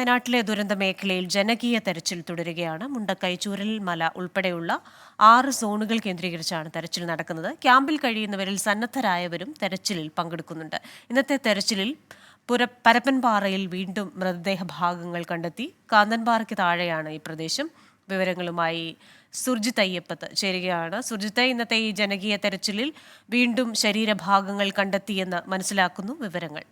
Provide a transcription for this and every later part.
വയനാട്ടിലെ ദുരന്ത മേഖലയിൽ ജനകീയ തെരച്ചിൽ തുടരുകയാണ്. മുണ്ടക്കൈ, ചൂരൽമല ഉൾപ്പെടെയുള്ള 6 സോണുകൾ കേന്ദ്രീകരിച്ചാണ് തെരച്ചിൽ നടക്കുന്നത്. ക്യാമ്പിൽ കഴിയുന്നവരിൽ സന്നദ്ധരായവരും തെരച്ചിലിൽ പങ്കെടുക്കുന്നുണ്ട്. ഇന്നത്തെ തെരച്ചിലിൽ പരപ്പൻപാറയിൽ വീണ്ടും മൃതദേഹ ഭാഗങ്ങൾ കണ്ടെത്തി. കാന്തൻപാറയ്ക്ക് താഴെയാണ് ഈ പ്രദേശം. വിവരങ്ങളുമായി സുർജിത് അയ്യപ്പത്ത് ചേരുകയാണ്. സുർജിത്ത്, ഇന്നത്തെ ഈ ജനകീയ തെരച്ചിലിൽ വീണ്ടും ശരീരഭാഗങ്ങൾ കണ്ടെത്തിയെന്ന് മനസ്സിലാക്കുന്നു. വിവരങ്ങൾ.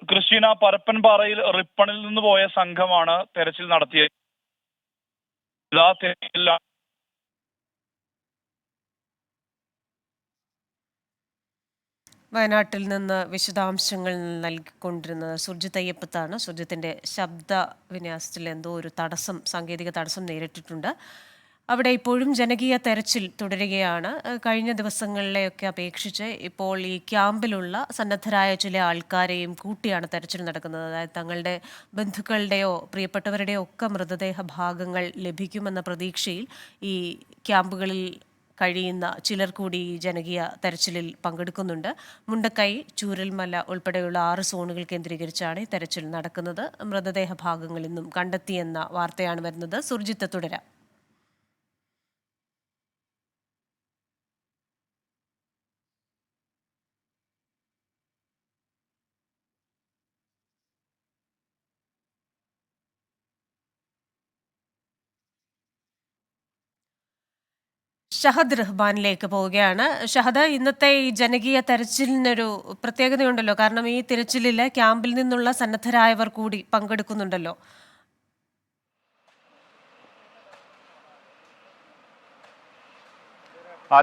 ക്രിസ്റ്റീന, പരപ്പൻപാറയിൽ റിപ്പണിൽ നിന്ന് പോയ സംഘമാണ് തെരച്ചിൽ നടത്തിയത്. വയനാട്ടിൽ നിന്ന് വിശദാംശങ്ങൾ നൽകിക്കൊണ്ടിരുന്നത് സുർജിത് അയ്യപ്പത്താണ്. സുർജിത്തിന്റെ ശബ്ദ വിന്യാസത്തിൽ എന്തോ ഒരു സാങ്കേതിക തടസ്സം നേരിട്ടിട്ടുണ്ട്. അവിടെ ഇപ്പോഴും ജനകീയ തെരച്ചിൽ തുടരുകയാണ്. കഴിഞ്ഞ ദിവസങ്ങളിലെയൊക്കെ അപേക്ഷിച്ച് ഇപ്പോൾ ഈ ക്യാമ്പിലുള്ള സന്നദ്ധരായ ചില ആൾക്കാരെയും കൂട്ടിയാണ് തെരച്ചിൽ നടക്കുന്നത്. അതായത് തങ്ങളുടെ ബന്ധുക്കളുടെയോ പ്രിയപ്പെട്ടവരുടെയോ ഒക്കെ മൃതദേഹ ഭാഗങ്ങൾ ലഭിക്കുമെന്ന പ്രതീക്ഷയിൽ ഈ ക്യാമ്പുകളിൽ കഴിയുന്ന ചിലർ കൂടി ജനകീയ തെരച്ചിലിൽ പങ്കെടുക്കുന്നുണ്ട്. മുണ്ടക്കൈ, ചൂരൽമല ഉൾപ്പെടെയുള്ള 6 സോണുകൾ കേന്ദ്രീകരിച്ചാണ് ഈ തെരച്ചിൽ നടക്കുന്നത്. മൃതദേഹ ഭാഗങ്ങൾ ഇന്നും കണ്ടെത്തിയെന്ന വാർത്തയാണ് വരുന്നത്. സുർജിത്ത്, തുടരാം. ഷഹദ് റഹ്മാനിലേക്ക് പോവുകയാണ്. ഷഹദ്, ഇന്നത്തെ ഈ ജനകീയ തെരച്ചിലിനൊരു പ്രത്യേകതയുണ്ടല്ലോ. കാരണം ഈ തിരച്ചിലിൽ ക്യാമ്പിൽ നിന്നുള്ള സന്നദ്ധരായവർ കൂടി പങ്കെടുക്കുന്നുണ്ടല്ലോ.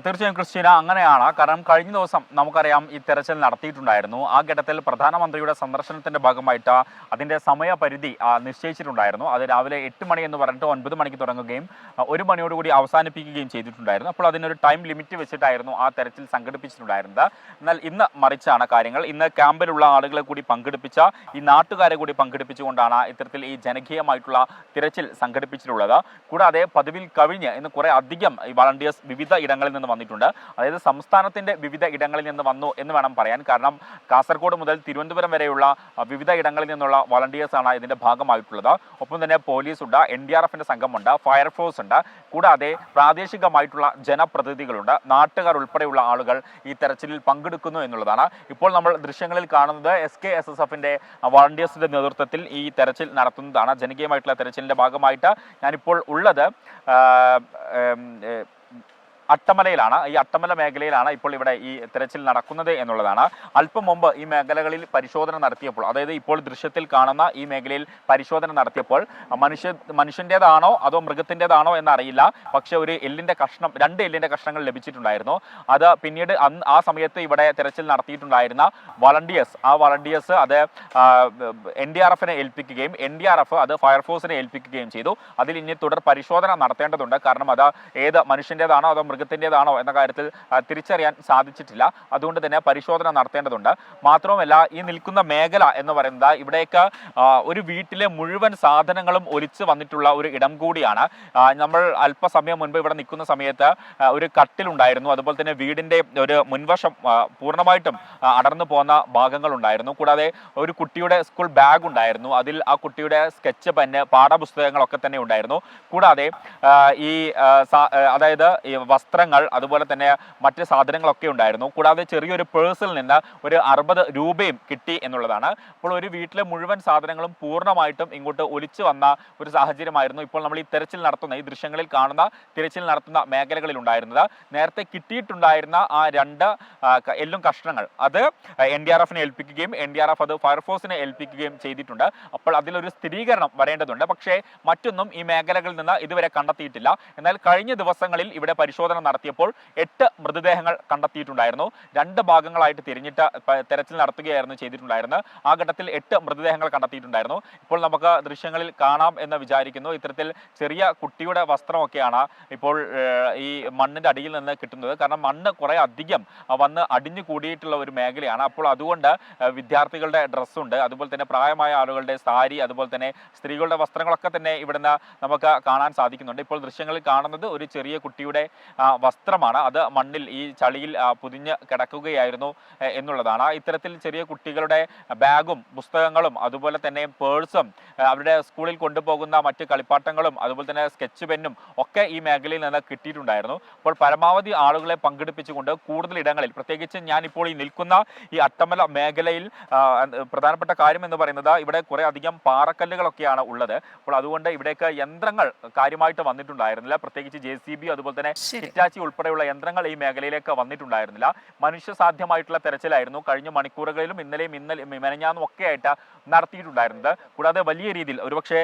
തീർച്ചയായും ക്രിസ്റ്റീന, അങ്ങനെയാണ്. കാരണം കഴിഞ്ഞ ദിവസം നമുക്കറിയാം ഈ തെരച്ചിൽ നടത്തിയിട്ടുണ്ടായിരുന്നു. ആ ഘട്ടത്തിൽ പ്രധാനമന്ത്രിയുടെ സന്ദർശനത്തിന്റെ ഭാഗമായിട്ട് അതിന്റെ സമയപരിധി നിശ്ചയിച്ചിട്ടുണ്ടായിരുന്നു. അത് രാവിലെ 8 മണി എന്ന് പറഞ്ഞിട്ട് 9 മണിക്ക് തുടങ്ങുകയും 1 മണിയോടുകൂടി അവസാനിപ്പിക്കുകയും ചെയ്തിട്ടുണ്ടായിരുന്നു. അപ്പോൾ അതിനൊരു ടൈം ലിമിറ്റ് വെച്ചിട്ടായിരുന്നു ആ തെരച്ചിൽ സംഘടിപ്പിച്ചിട്ടുണ്ടായിരുന്നത്. എന്നാൽ ഇന്ന് മറിച്ചാണ് കാര്യങ്ങൾ. ഇന്ന് ക്യാമ്പിലുള്ള ആളുകളെ കൂടി പങ്കെടുപ്പിച്ച ഈ നാട്ടുകാരെ കൂടി പങ്കെടുപ്പിച്ചുകൊണ്ടാണ് ഇത്തരത്തിൽ ഈ ജനകീയമായിട്ടുള്ള തിരച്ചിൽ സംഘടിപ്പിച്ചിട്ടുള്ളത്. കൂടാതെ പതിവിൽ കവിഞ്ഞ് ഇന്ന് കുറെ അധികം ഈ വളണ്ടിയേഴ്സ് വിവിധ ഇടങ്ങളിൽ നിന്ന് വന്നിട്ടുണ്ട്. അതായത് സംസ്ഥാനത്തിന്റെ വിവിധ ഇടങ്ങളിൽ നിന്ന് വന്നു എന്ന് വേണം പറയാൻ. കാരണം കാസർഗോഡ് മുതൽ തിരുവനന്തപുരം വരെയുള്ള വിവിധ ഇടങ്ങളിൽ നിന്നുള്ള വളണ്ടിയേഴ്സാണ് ഇതിന്റെ ഭാഗമായിട്ടുള്ളത്. ഒപ്പം തന്നെ പോലീസ് ഉണ്ട്, NDRFന്റെ സംഘമുണ്ട്, ഫയർഫോഴ്സ് ഉണ്ട്, കൂടാതെ പ്രാദേശികമായിട്ടുള്ള ജനപ്രതിനിധികളുണ്ട്, നാട്ടുകാർ ഉൾപ്പെടെയുള്ള ആളുകൾ ഈ തെരച്ചിലിൽ പങ്കെടുക്കുന്നു എന്നുള്ളതാണ്. ഇപ്പോൾ നമ്മൾ ദൃശ്യങ്ങളിൽ കാണുന്നത് SKSSFന്റെ വളണ്ടിയേഴ്സിന്റെ നേതൃത്വത്തിൽ ഈ തെരച്ചിൽ നടത്തുന്നതാണ്. ജനകീയമായിട്ടുള്ള തെരച്ചിലിന്റെ ഭാഗമായിട്ട് ഞാനിപ്പോൾ ഉള്ളത് അട്ടമലയിലാണ്. ഈ അട്ടമല മേഖലയിലാണ് ഇപ്പോൾ ഇവിടെ ഈ തെരച്ചിൽ നടക്കുന്നത് എന്നുള്ളതാണ്. അല്പം മുമ്പ് ഈ മേഖലകളിൽ പരിശോധന നടത്തിയപ്പോൾ, അതായത് ഇപ്പോൾ ദൃശ്യത്തിൽ കാണുന്ന ഈ മേഖലയിൽ പരിശോധന നടത്തിയപ്പോൾ മനുഷ്യൻ്റെതാണോ അതോ മൃഗത്തിൻ്റെതാണോ എന്നറിയില്ല, പക്ഷെ ഒരു എല്ലിൻ്റെ കഷ്ണം, 2 എല്ലിൻ്റെ കഷ്ണങ്ങൾ ലഭിച്ചിട്ടുണ്ടായിരുന്നു. അത് പിന്നീട് ആ സമയത്ത് ഇവിടെ തെരച്ചിൽ നടത്തിയിട്ടുണ്ടായിരുന്ന വളണ്ടിയേഴ്സ് അത് NDRFനെ ഏൽപ്പിക്കുകയും NDRF അത് ഫയർഫോഴ്സിനെ ഏൽപ്പിക്കുകയും ചെയ്തു. അതിൽ ഇനി തുടർ പരിശോധന നടത്തേണ്ടതുണ്ട്. കാരണം അത് ഏത് മനുഷ്യൻ്റെതാണോ അതോ മൃഗത്തിൻ്റെതാണോ എന്ന കാര്യത്തിൽ തിരിച്ചറിയാൻ സാധിച്ചിട്ടില്ല. അതുകൊണ്ട് തന്നെ പരിശോധന നടത്തേണ്ടതുണ്ട്. മാത്രവുമല്ല, ഈ നിൽക്കുന്ന മേഖല എന്ന് പറയുന്നത് ഇവിടേക്ക് ഒരു വീട്ടിലെ മുഴുവൻ സാധനങ്ങളും ഒലിച്ച് വന്നിട്ടുള്ള ഒരു ഇടം കൂടിയാണ്. നമ്മൾ അല്പസമയം മുൻപ് ഇവിടെ നിൽക്കുന്ന സമയത്ത് ഒരു കട്ടിലുണ്ടായിരുന്നു. അതുപോലെ തന്നെ വീടിൻ്റെ ഒരു മുൻവശം പൂർണ്ണമായിട്ടും അടർന്നു പോകുന്ന ഭാഗങ്ങളുണ്ടായിരുന്നു. കൂടാതെ ഒരു കുട്ടിയുടെ സ്കൂൾ ബാഗ് ഉണ്ടായിരുന്നു. അതിൽ ആ കുട്ടിയുടെ സ്കെച്ച് പെന്ന്, പാഠപുസ്തകങ്ങളൊക്കെ തന്നെ ഉണ്ടായിരുന്നു. കൂടാതെ അതായത് വസ്ത്രങ്ങൾ, അതുപോലെ തന്നെ മറ്റ് സാധനങ്ങളൊക്കെ ഉണ്ടായിരുന്നു. കൂടാതെ ചെറിയൊരു പേഴ്സിൽ നിന്ന് ഒരു 60 രൂപയും കിട്ടി എന്നുള്ളതാണ്. അപ്പോൾ ഒരു വീട്ടിലെ മുഴുവൻ സാധനങ്ങളും പൂർണ്ണമായിട്ടും ഇങ്ങോട്ട് ഒലിച്ചു വന്ന ഒരു സാഹചര്യമായിരുന്നു ഇപ്പോൾ നമ്മൾ ഈ തെരച്ചിൽ നടത്തുന്ന, ഈ ദൃശ്യങ്ങളിൽ കാണുന്ന തിരച്ചിൽ നടത്തുന്ന മേഖലകളിൽ ഉണ്ടായിരുന്നത്. നേരത്തെ കിട്ടിയിട്ടുണ്ടായിരുന്ന ആ 2 എല്ലും കഷ്ണങ്ങൾ അത് NDRFനെ ഏൽപ്പിക്കുകയും NDRF അത് ഫയർഫോഴ്സിനെ ഏൽപ്പിക്കുകയും ചെയ്തിട്ടുണ്ട്. അപ്പോൾ അതിലൊരു സ്ഥിരീകരണം വരേണ്ടതുണ്ട്. പക്ഷേ മറ്റൊന്നും ഈ മേഖലകളിൽ നിന്ന് ഇതുവരെ കണ്ടെത്തിയിട്ടില്ല. എന്നാൽ കഴിഞ്ഞ ദിവസങ്ങളിൽ ഇവിടെ പരിശോധന നടത്തിയപ്പോൾ 8 മൃതദേഹങ്ങൾ കണ്ടെത്തിയിട്ടുണ്ടായിരുന്നു. 2 ഭാഗങ്ങളായിട്ട് തിരിഞ്ഞിട്ട് തെരച്ചിൽ നടത്തുകയായിരുന്നു ചെയ്തിട്ടുണ്ടായിരുന്നത്. ആ ഘട്ടത്തിൽ 8 മൃതദേഹങ്ങൾ കണ്ടെത്തിയിട്ടുണ്ടായിരുന്നു. ഇപ്പോൾ നമുക്ക് ദൃശ്യങ്ങളിൽ കാണാം എന്ന് വിചാരിക്കുന്നു. ഇത്തരത്തിൽ ചെറിയ കുട്ടിയുടെ വസ്ത്രമൊക്കെയാണ് ഇപ്പോൾ ഈ മണ്ണിന്റെ അടിയിൽ നിന്ന് കിട്ടുന്നത്. കാരണം മണ്ണ് കുറെ അധികം വന്ന് അടിഞ്ഞു കൂടിയിട്ടുള്ള ഒരു മേഖലയാണ്. അപ്പോൾ അതുകൊണ്ട് വിദ്യാർത്ഥികളുടെ ഡ്രസ്സുണ്ട്, അതുപോലെ തന്നെ പ്രായമായ ആളുകളുടെ സാരി, അതുപോലെ തന്നെ സ്ത്രീകളുടെ വസ്ത്രങ്ങളൊക്കെ തന്നെ ഇവിടുന്ന് നമുക്ക് കാണാൻ സാധിക്കുന്നുണ്ട്. ഇപ്പോൾ ദൃശ്യങ്ങളിൽ കാണുന്നത് ഒരു ചെറിയ കുട്ടിയുടെ വസ്ത്രമാണ്. അത് മണ്ണിൽ ഈ ചളിയിൽ പുതിഞ്ഞ് കിടക്കുകയായിരുന്നു എന്നുള്ളതാണ്. ഇത്തരത്തിൽ ചെറിയ കുട്ടികളുടെ ബാഗും പുസ്തകങ്ങളും അതുപോലെ തന്നെ പേഴ്സും അവരുടെ സ്കൂളിൽ കൊണ്ടുപോകുന്ന മറ്റ് കളിപ്പാട്ടങ്ങളും അതുപോലെ തന്നെ സ്കെച്ച് പെന്നും ഒക്കെ ഈ മേഖലയിൽ നിന്ന് കിട്ടിയിട്ടുണ്ടായിരുന്നു. അപ്പോൾ പരമാവധി ആളുകളെ പങ്കെടുപ്പിച്ചുകൊണ്ട് കൂടുതൽ ഇടങ്ങളിൽ, പ്രത്യേകിച്ച് ഞാനിപ്പോൾ ഈ നിൽക്കുന്ന ഈ അട്ടമല മേഖലയിൽ പ്രധാനപ്പെട്ട കാര്യം എന്ന് പറയുന്നത് ഇവിടെ കുറെ അധികം പാറക്കല്ലുകളൊക്കെയാണ് ഉള്ളത്. അപ്പോൾ അതുകൊണ്ട് ഇവിടേക്ക് യന്ത്രങ്ങൾ കാര്യമായിട്ട് വന്നിട്ടുണ്ടായിരുന്നില്ല. പ്രത്യേകിച്ച് JCB അതുപോലെ തന്നെ ഹിറ്റാച്ചി ഉൾപ്പെടെയുള്ള യന്ത്രങ്ങൾ ഈ മേഖലയിലേക്ക് വന്നിട്ടുണ്ടായിരുന്നില്ല. മനുഷ്യ സാധ്യമായിട്ടുള്ള തെരച്ചിലായിരുന്നു കഴിഞ്ഞ മണിക്കൂറുകളിലും ഇന്നലെയും മെനഞ്ഞാന്നും ഒക്കെ ആയിട്ട് നടത്തിയിട്ടുണ്ടായിരുന്നത്. കൂടാതെ വലിയ രീതിയിൽ ഒരുപക്ഷെ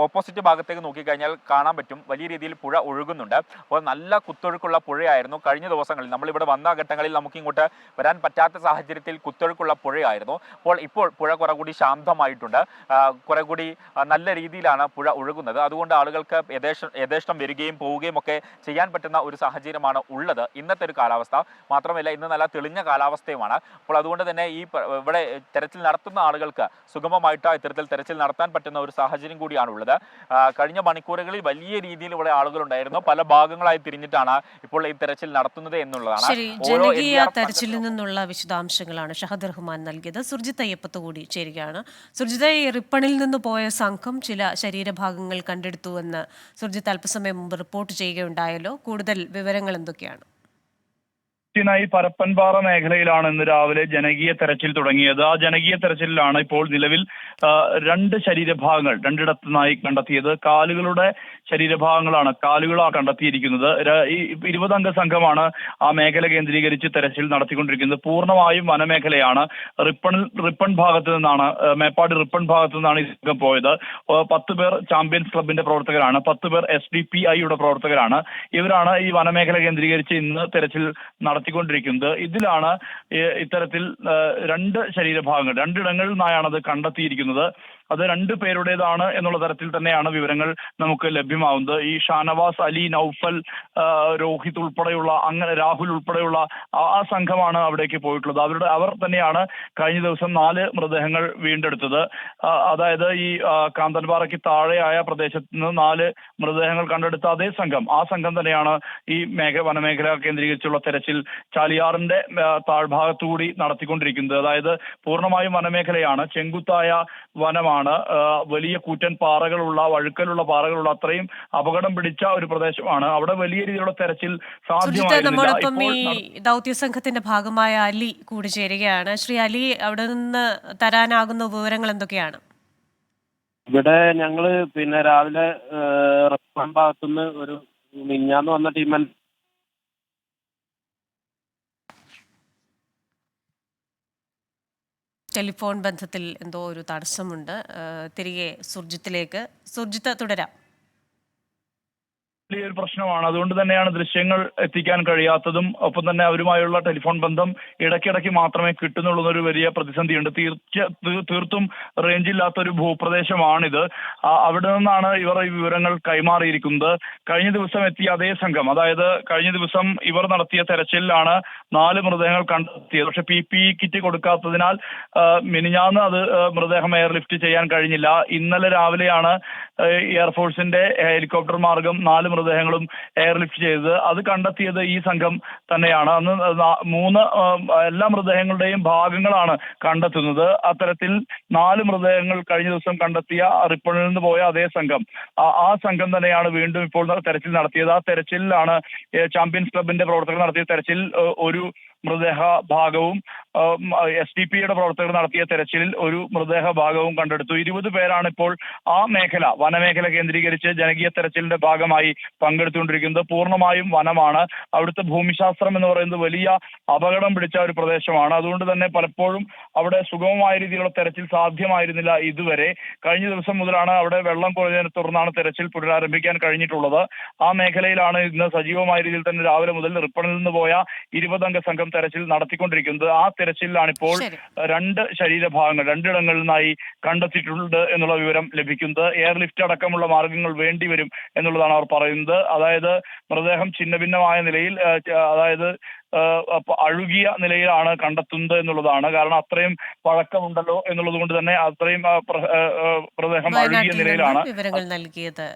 ഓപ്പോസിറ്റ് ഭാഗത്തേക്ക് നോക്കിക്കഴിഞ്ഞാൽ കാണാൻ പറ്റും വലിയ രീതിയിൽ പുഴ ഒഴുകുന്നുണ്ട്. അപ്പോൾ നല്ല കുത്തൊഴുക്കുള്ള പുഴയായിരുന്നു കഴിഞ്ഞ ദിവസങ്ങളിൽ. നമ്മളിവിടെ വന്ന ഘട്ടങ്ങളിൽ നമുക്ക് ഇങ്ങോട്ട് വരാൻ പറ്റാത്ത സാഹചര്യത്തിൽ കുത്തൊഴുക്കുള്ള പുഴയായിരുന്നു. ഇപ്പോൾ പുഴ കുറെ കൂടി ശാന്തമായിട്ടുണ്ട്. കുറെ കൂടി നല്ല രീതിയിലാണ് പുഴ ഒഴുകുന്നത്. അതുകൊണ്ട് ആളുകൾക്ക് യഥേഷ്ടം വരികയും പോവുകയും ഒക്കെ ചെയ്യാൻ പറ്റുന്ന ഒരു സാഹചര്യമാണ് ഉള്ളത് ഇന്നത്തെ ഒരു കാലാവസ്ഥ. മാത്രമല്ല ഇന്ന് നല്ല തെളിഞ്ഞ കാലാവസ്ഥയുമാണ്. അപ്പോൾ അതുകൊണ്ട് തന്നെ ഇവിടെ തെരച്ചിൽ നടത്തുന്ന ആളുകൾക്ക് സുഗമമായിട്ട് ഇത്തരത്തിൽ തെരച്ചിൽ നടത്താൻ പറ്റുന്ന ഒരു സാഹചര്യം കൂടിയാണ് ഉള്ളത്. കഴിഞ്ഞ മണിക്കൂറുകളിൽ വലിയ രീതിയിൽ ഇവിടെ ആളുകളുണ്ടായിരുന്നു. പല ഭാഗങ്ങളായി തിരിഞ്ഞിട്ടാണ് ഇപ്പോൾ ഈ തെരച്ചിൽ നടത്തുന്നത് എന്നുള്ളതാണ്. ജനകീയ തെരച്ചിലിൽ നിന്നുള്ള വിശദാംശങ്ങളാണ് ഷഹദ് റഹ്മാൻ നൽകിയത്. സുർജിത്ത് അയ്യപ്പത്ത് കൂടി ചേരുകയാണ്. സുർജിത്ത്, ഈ റിപ്പണിൽ നിന്ന് പോയ സംഘം ചില ശരീരഭാഗങ്ങൾ കണ്ടെടുത്തുവെന്ന് സുർജിത്ത് അല്പസമയം മുമ്പ് റിപ്പോർട്ട് ചെയ്യുകയുണ്ടായല്ലോ. കൂടുതൽ വിവരങ്ങൾ എന്തൊക്കെയാണ്? ായി പരപ്പൻപാറ മേഖലയിലാണ് ഇന്ന് രാവിലെ ജനകീയ തെരച്ചിൽ തുടങ്ങിയത്. ആ ജനകീയ തെരച്ചിലാണ് ഇപ്പോൾ നിലവിൽ 2 ശരീരഭാഗങ്ങൾ രണ്ടിടത്തുനിന്നായി കണ്ടെത്തിയത്. കാലുകളുടെ ശരീരഭാഗങ്ങളാണ് കണ്ടെത്തിയിരിക്കുന്നത്. ഈ 20 അംഗ സംഘമാണ് ആ മേഖല കേന്ദ്രീകരിച്ച് തെരച്ചിൽ നടത്തിക്കൊണ്ടിരിക്കുന്നത്. പൂർണ്ണമായും വനമേഖലയാണ്. റിപ്പൺ ഭാഗത്ത് നിന്നാണ്, മേപ്പാടി റിപ്പൺ ഭാഗത്ത് നിന്നാണ് ഈ സംഘം പോയത്. 10 പേർ ചാമ്പ്യൻസ് ക്ലബിന്റെ പ്രവർത്തകരാണ്, 10 പേർ SDPIയുടെ പ്രവർത്തകരാണ്. ഇവരാണ് ഈ വനമേഖല കേന്ദ്രീകരിച്ച് ഇന്ന് തെരച്ചിൽ നടത്തിക്കൊണ്ടിരിക്കുന്നത്. ഇതിലാണ് ഇത്തരത്തിൽ 2 ശരീരഭാഗങ്ങൾ 2 ഇടങ്ങളിൽ നിന്നാണ് അത് കണ്ടെത്തിയിരിക്കുന്നത്. അത് 2 പേരുടേതാണ് എന്നുള്ള തരത്തിൽ തന്നെയാണ് വിവരങ്ങൾ നമുക്ക് ലഭ്യമാവുന്നത്. ഈ ഷാനവാസ്, അലി, നൌഫൽ, രോഹിത് ഉൾപ്പെടെയുള്ള, അങ്ങനെ രാഹുൽ ഉൾപ്പെടെയുള്ള ആ സംഘമാണ് അവിടേക്ക് പോയിട്ടുള്ളത്. അവർ തന്നെയാണ് കഴിഞ്ഞ ദിവസം 4 മൃതദേഹങ്ങൾ വീണ്ടെടുത്തത്. അതായത് ഈ കാന്തൻപാറയ്ക്ക് താഴെയായ പ്രദേശത്ത് നിന്ന് 4 മൃതദേഹങ്ങൾ കണ്ടെടുത്ത അതേ സംഘം, ആ സംഘം തന്നെയാണ് ഈ വനമേഖല കേന്ദ്രീകരിച്ചുള്ള തെരച്ചിൽ ചാലിയാറിന്റെ താഴ്ഭാഗത്തുകൂടി നടത്തിക്കൊണ്ടിരിക്കുന്നത്. അതായത് പൂർണ്ണമായും വനമേഖലയാണ്, ചെങ്കുത്തായ വനമാണ്, വലിയ കൂറ്റൻ പാറകളുള്ള, വഴുക്കലുള്ള പാറകളുള്ള, അത്രയും അപകടം പിടിച്ച ഒരു പ്രദേശമാണ്. അവിടെ വലിയ രീതിയിലുള്ള തെരച്ചിൽ സാധ്യമായിരുന്നില്ല. നമ്മോടൊപ്പം ഈ ദൗത്യ സംഘത്തിന്റെ ഭാഗമായ അലി കൂടി ചേരുകയാണ്. ശ്രീ അലി, അവിടെ നിന്ന് തരാനാകുന്ന വിവരങ്ങൾ എന്തൊക്കെയാണ്? ഇവിടെ ഞങ്ങള് രാവിലെ റെസ്പോൺ ഭാഗത്തുനിന്ന് ഒരു മിഞ്ഞാന്ന് വന്ന ടീം ടെലിഫോൺ ബന്ധത്തിൽ എന്തോ ഒരു തടസ്സമുണ്ട്. തിരികെ സുർജിത്ത് തുടരാം. വലിയൊരു പ്രശ്നമാണ്. അതുകൊണ്ട് തന്നെയാണ് ദൃശ്യങ്ങൾ എത്തിക്കാൻ കഴിയാത്തതും. ഒപ്പം തന്നെ അവരുമായുള്ള ടെലിഫോൺ ബന്ധം ഇടയ്ക്കിടയ്ക്ക് മാത്രമേ കിട്ടുന്നുള്ളൊരു വലിയ പ്രതിസന്ധിയുണ്ട്. തീർത്തും റേഞ്ചില്ലാത്തൊരു ഭൂപ്രദേശമാണിത്. അവിടെ നിന്നാണ് ഇവർ ഈ വിവരങ്ങൾ കൈമാറിയിരിക്കുന്നത്. കഴിഞ്ഞ ദിവസം എത്തിയ അതേ സംഘം, അതായത് കഴിഞ്ഞ ദിവസം ഇവർ നടത്തിയ തെരച്ചിലാണ് 4 മൃതദേഹങ്ങൾ കണ്ടെത്തിയത്. പക്ഷെ PPE കിറ്റ് കൊടുക്കാത്തതിനാൽ മിനിഞ്ഞാന്ന് അത് മൃതദേഹം എയർലിഫ്റ്റ് ചെയ്യാൻ കഴിഞ്ഞില്ല. ഇന്നലെ രാവിലെയാണ് എയർഫോഴ്സിന്റെ ഹെലികോപ്റ്റർ മാർഗം 4 മൃതദേഹങ്ങളും എയർലിഫ്റ്റ് ചെയ്തത്. അത് കണ്ടെത്തിയത് ഈ സംഘം തന്നെയാണ്. അന്ന് 3 എല്ലാ മൃതദേഹങ്ങളുടെയും ഭാഗങ്ങളാണ് കണ്ടെത്തുന്നത്. അത്തരത്തിൽ 4 മൃതദേഹങ്ങൾ കഴിഞ്ഞ ദിവസം കണ്ടെത്തിയ റിപ്പണിൽ നിന്ന് പോയ അതേ സംഘം, ആ സംഘം തന്നെയാണ് വീണ്ടും ഇപ്പോൾ തെരച്ചിൽ നടത്തിയത്. ആ തെരച്ചിലാണ് ചാമ്പ്യൻസ് ക്ലബിന്റെ പ്രവർത്തകർ നടത്തിയ തെരച്ചിൽ ഒരു മൃതദേഹ ഭാഗവും SDPയുടെ പ്രവർത്തകർ നടത്തിയ തെരച്ചിലിൽ ഒരു മൃതദേഹ ഭാഗവും കണ്ടെടുത്തു. 20 പേരാണ് ഇപ്പോൾ ആ മേഖല, വനമേഖല കേന്ദ്രീകരിച്ച് ജനകീയ തെരച്ചിലിന്റെ ഭാഗമായി പങ്കെടുത്തുകൊണ്ടിരിക്കുന്നത്. പൂർണ്ണമായും വനമാണ്. അവിടുത്തെ ഭൂമിശാസ്ത്രം എന്ന് പറയുന്നത് വലിയ അപകടം പിടിച്ച ഒരു പ്രദേശമാണ്. അതുകൊണ്ട് തന്നെ പലപ്പോഴും അവിടെ സുഗമമായ രീതിയിലുള്ള തെരച്ചിൽ സാധ്യമായിരുന്നില്ല ഇതുവരെ. കഴിഞ്ഞ ദിവസം മുതലാണ് അവിടെ വെള്ളം കുറഞ്ഞതിനെ തുടർന്നാണ് തെരച്ചിൽ പുനരാരംഭിക്കാൻ കഴിഞ്ഞിട്ടുള്ളത്. ആ മേഖലയിലാണ് ഇന്ന് സജീവമായ രീതിയിൽ തന്നെ രാവിലെ മുതൽ റിപ്പണിൽ നിന്ന് പോയ 20 അംഗ സംഘം തെരച്ചിൽ നടത്തിക്കൊണ്ടിരിക്കുന്നത്. ആ തെരച്ചിലാണ് ഇപ്പോൾ 2 ശരീരഭാഗങ്ങൾ 2 ഇടങ്ങളിൽ നിന്നായി കണ്ടെത്തിയിട്ടുണ്ട് എന്നുള്ള വിവരം ലഭിക്കുന്നത്. എയർലിഫ്റ്റ് അടക്കമുള്ള മാർഗങ്ങൾ വേണ്ടിവരും എന്നുള്ളതാണ് അവർ പറയുന്നത്. അതായത് മൃതദേഹം ഛിന്നഭിന്നമായ നിലയിൽ, അതായത് അഴുകിയ നിലയിലാണ് കണ്ടെത്തുന്നത് എന്നുള്ളതാണ്. കാരണം അത്രയും പഴക്കമുണ്ടല്ലോ എന്നുള്ളത് കൊണ്ട് തന്നെ അത്രയും മൃതദേഹം അഴുകിയ നിലയിലാണ് വിവരങ്ങൾ നൽകിയത്.